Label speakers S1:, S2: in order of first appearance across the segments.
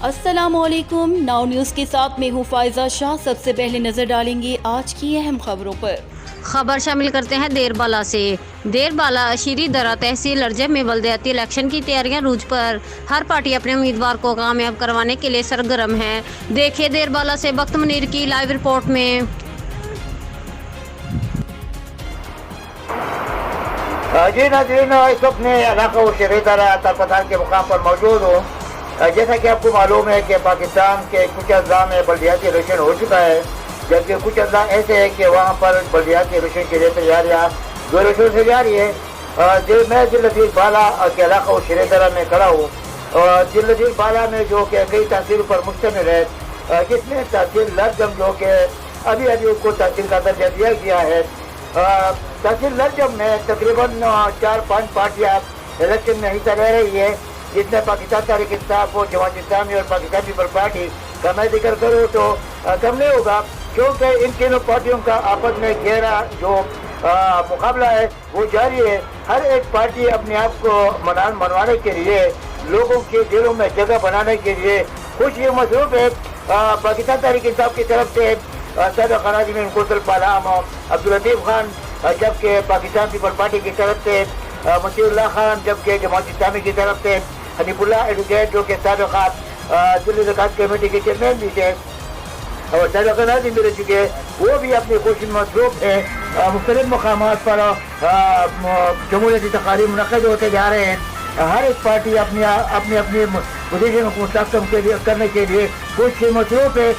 S1: السلام علیکم، now news کے ساتھ میں ہوں فائزہ شاہ۔ سب سے پہلے نظر ڈالیں گے آج کی اہم خبروں پر۔
S2: خبر شامل کرتے ہیں دیر بالا سے۔ دیر بالا اشیری درہ تحصیل ارجب میں بلدیاتی الیکشن کی تیاریاں روج پر۔ ہر پارٹی اپنے امیدوار کو کامیاب کروانے کے لیے سرگرم ہے۔ دیکھیے دیر بالا سے بخت منیر کی لائیو رپورٹ میں۔
S3: جی ناظرین، اس وقت میں علاقہ اشیری درہ تلپتان کے مقام پر موجود ہوں۔ جیسا کہ آپ کو معلوم ہے کہ پاکستان کے کچھ اضلاع میں بلدیاتی الیکشن ہو چکا ہے، جبکہ کچھ اضلاع ایسے ہیں کہ وہاں پر بلدیاتی الیکشن کے لیے تیاریاں زور شور سے جاری ہے۔ میں دل لطیف بالا کے علاقہ اشیری درہ میں کھڑا ہوں، اور دل لطیف بالا میں جو کہ کئی تحصیلوں پر مشتمل ہے، جس میں تحصیل لرجم جو کہ ابھی اس کو تحصیل کا درجہ دیا گیا ہے۔ تحصیل لرجم میں تقریباً 4-5 پارٹیاں الیکشن میں حصہ لے رہی ہے، جس میں پاکستان تحریک انصاف اور جماعت اسلامی اور پاکستان پیپلز پارٹی کا میں ذکر کروں تو کم نہیں ہوگا، کیونکہ ان تینوں پارٹیوں کا آپس میں گہرا جو مقابلہ ہے وہ جاری ہے۔ ہر ایک پارٹی اپنے آپ کو منوانے کے لیے، لوگوں کے دلوں میں جگہ بنانے کے لیے خوش یہ مصروف ہے۔ پاکستان تحریک انصاف کی طرف سے سابق ناظم کوثر پالام عبداللطیف خان، جبکہ پاکستان پیپلز پارٹی کی طرف سے مشیر اللہ خان، جبکہ جماعت اسلامی کی طرف سے حنیف اللہ ایڈوکیٹ جو کہ سابق دلی زکوٰۃ کمیٹی کے چیئرمین بھی تھے اور سابق ناظم بھی رہ چکے، وہ بھی اپنی خوشی میں مصروف ہیں۔ مختلف مقامات پر جمہوریتی تقاریب منعقد ہوتے جا رہے ہیں۔ ہر ایک پارٹی اپنی پوزیشن کو مستحکم کرنے کے لیے خوش مصروف ہے،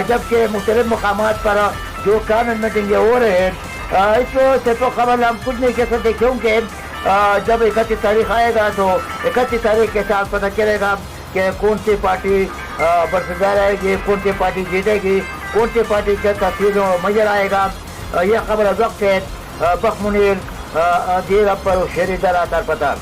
S3: جبکہ مختلف مقامات پر جو کامل میٹنگیں ہو رہے ہیں۔ اس سے تو خبر ہم کچھ نہیں کہہ سکتے، کیونکہ جب 31 تاریخ آئے گا تو 31 تاریخ کے ساتھ پتہ چلے گا کہ کون سی پارٹی برسدار آئے گی، کون سی پارٹی جیتے گی، کون سی پارٹی کے تفصیلوں میسر آئے گا۔ یہ خبر وقت ہے۔ بخت منیر، دیر اپر اشیری درہ تلپتان۔